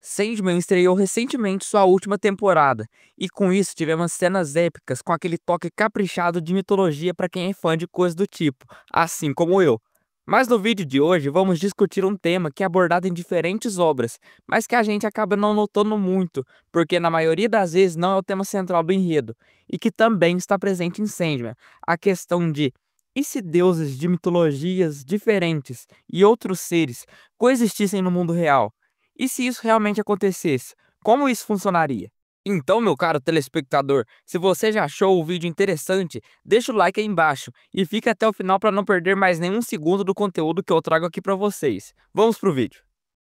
Sandman estreou recentemente sua última temporada, e com isso tivemos cenas épicas com aquele toque caprichado de mitologia para quem é fã de coisas do tipo, assim como eu. Mas no vídeo de hoje vamos discutir um tema que é abordado em diferentes obras, mas que a gente acaba não notando muito, porque na maioria das vezes não é o tema central do enredo, e que também está presente em Sandman, a questão de e se deuses de mitologias diferentes e outros seres coexistissem no mundo real? E se isso realmente acontecesse, como isso funcionaria? Então, meu caro telespectador, se você já achou o vídeo interessante, deixa o like aí embaixo e fica até o final para não perder mais nenhum segundo do conteúdo que eu trago aqui para vocês. Vamos pro vídeo.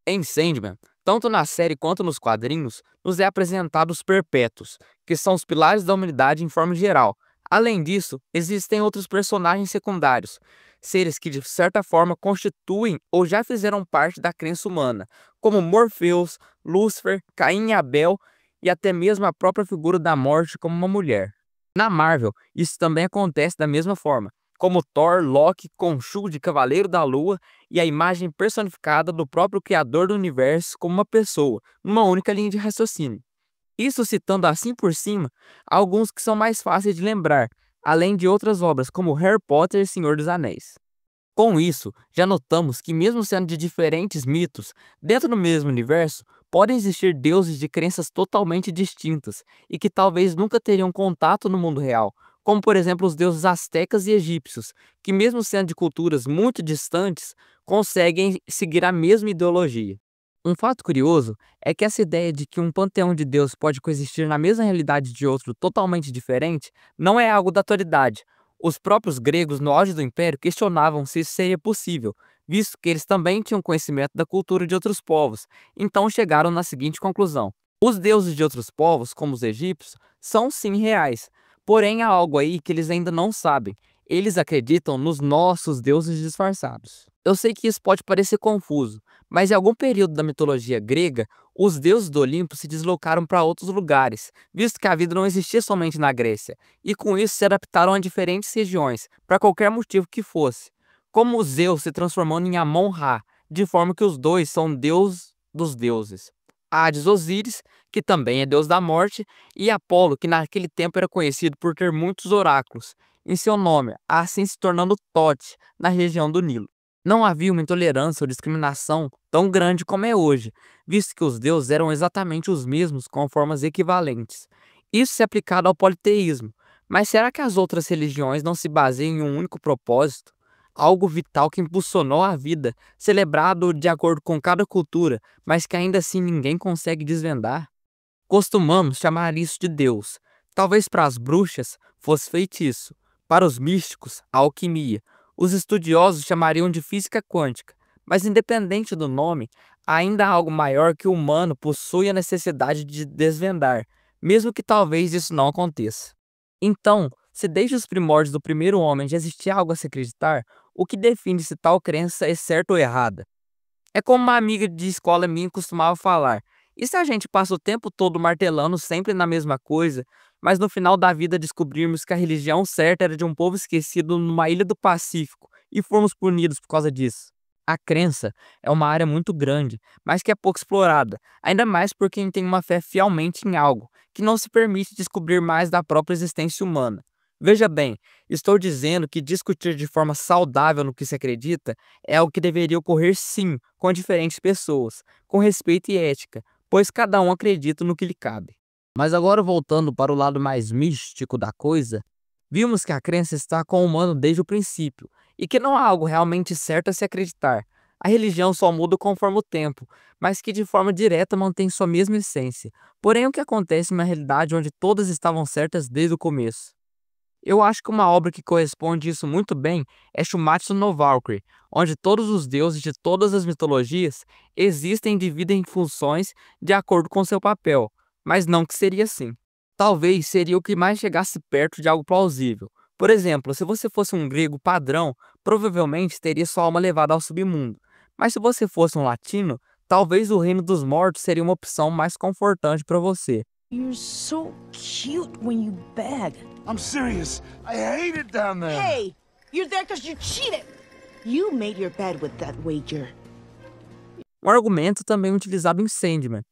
Em Sandman, tanto na série quanto nos quadrinhos, nos é apresentado os Perpétuos, que são os pilares da humanidade em forma geral. Além disso, existem outros personagens secundários, seres que de certa forma constituem ou já fizeram parte da crença humana, como Morpheus, Lúcifer, Caim e Abel, e até mesmo a própria figura da morte como uma mulher. Na Marvel, isso também acontece da mesma forma, como Thor, Loki, Khonshu de Cavaleiro da Lua e a imagem personificada do próprio Criador do Universo como uma pessoa, numa única linha de raciocínio. Isso citando assim por cima alguns que são mais fáceis de lembrar, além de outras obras como Harry Potter e Senhor dos Anéis. Com isso, já notamos que mesmo sendo de diferentes mitos, dentro do mesmo universo, podem existir deuses de crenças totalmente distintas e que talvez nunca teriam contato no mundo real, como por exemplo os deuses astecas e egípcios, que mesmo sendo de culturas muito distantes, conseguem seguir a mesma ideologia. Um fato curioso é que essa ideia de que um panteão de Deus pode coexistir na mesma realidade de outro totalmente diferente não é algo da atualidade. Os próprios gregos no auge do Império questionavam se isso seria possível, visto que eles também tinham conhecimento da cultura de outros povos, então chegaram na seguinte conclusão: os deuses de outros povos, como os egípcios, são sim reais, porém há algo aí que eles ainda não sabem. Eles acreditam nos nossos deuses disfarçados. Eu sei que isso pode parecer confuso, mas em algum período da mitologia grega, os deuses do Olimpo se deslocaram para outros lugares, visto que a vida não existia somente na Grécia, e com isso se adaptaram a diferentes regiões, para qualquer motivo que fosse. Como Zeus se transformando em Amon-Ra, de forma que os dois são deus dos deuses. Hades Osíris, que também é deus da morte, e Apolo, que naquele tempo era conhecido por ter muitos oráculos em seu nome, assim se tornando Tote, na região do Nilo. Não havia uma intolerância ou discriminação tão grande como é hoje, visto que os deuses eram exatamente os mesmos com formas equivalentes. Isso se aplicado ao politeísmo, mas será que as outras religiões não se baseiam em um único propósito? Algo vital que impulsionou a vida, celebrado de acordo com cada cultura, mas que ainda assim ninguém consegue desvendar? Costumamos chamar isso de Deus. Talvez para as bruxas fosse feitiço, para os místicos, a alquimia. Os estudiosos chamariam de física quântica, mas independente do nome, ainda há algo maior que o humano possui a necessidade de desvendar, mesmo que talvez isso não aconteça. Então, se desde os primórdios do primeiro homem já existia algo a se acreditar, o que define se tal crença é certa ou errada? É como uma amiga de escola minha costumava falar: e se a gente passa o tempo todo martelando sempre na mesma coisa, mas no final da vida descobrirmos que a religião certa era de um povo esquecido numa ilha do Pacífico e formos punidos por causa disso? A crença é uma área muito grande, mas que é pouco explorada, ainda mais por quem tem uma fé fielmente em algo, que não se permite descobrir mais da própria existência humana. Veja bem, estou dizendo que discutir de forma saudável no que se acredita é algo que deveria ocorrer sim, com diferentes pessoas, com respeito e ética, pois cada um acredita no que lhe cabe. Mas agora voltando para o lado mais místico da coisa, vimos que a crença está com o humano desde o princípio, e que não há algo realmente certo a se acreditar. A religião só muda conforme o tempo, mas que de forma direta mantém sua mesma essência. Porém, o que acontece em uma realidade onde todas estavam certas desde o começo? Eu acho que uma obra que corresponde isso muito bem é Shumatsu no Valkyrie, onde todos os deuses de todas as mitologias existem e dividem funções de acordo com seu papel, mas não que seria assim. Talvez seria o que mais chegasse perto de algo plausível. Por exemplo, se você fosse um grego padrão, provavelmente teria sua alma levada ao submundo. Mas se você fosse um latino, talvez o reino dos mortos seria uma opção mais confortante para você. You're so cute when you beg. I'm serious. I hate it down there. Hey, you're there because you cheated. You made your bed with that wager. Um argumento também utilizado em Sandman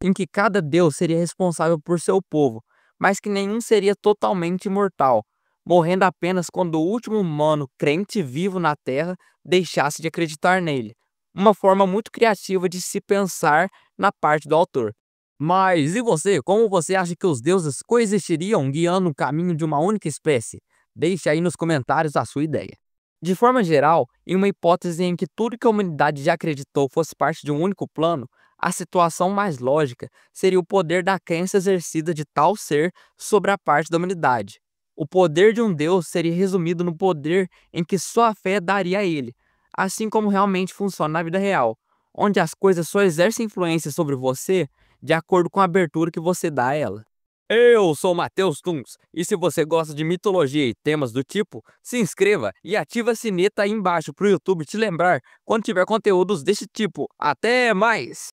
em que cada deus seria responsável por seu povo, mas que nenhum seria totalmente imortal, morrendo apenas quando o último humano crente vivo na Terra deixasse de acreditar nele. Uma forma muito criativa de se pensar na parte do autor. Mas e você? Como você acha que os deuses coexistiriam guiando o caminho de uma única espécie? Deixe aí nos comentários a sua ideia. De forma geral, em uma hipótese em que tudo que a humanidade já acreditou fosse parte de um único plano, a situação mais lógica seria o poder da crença exercida de tal ser sobre a parte da humanidade. O poder de um Deus seria resumido no poder em que sua fé daria a ele, assim como realmente funciona na vida real, onde as coisas só exercem influência sobre você de acordo com a abertura que você dá a ela. Eu sou o Matheus Tunes, e se você gosta de mitologia e temas do tipo, se inscreva e ative a sineta aí embaixo para o YouTube te lembrar quando tiver conteúdos desse tipo. Até mais!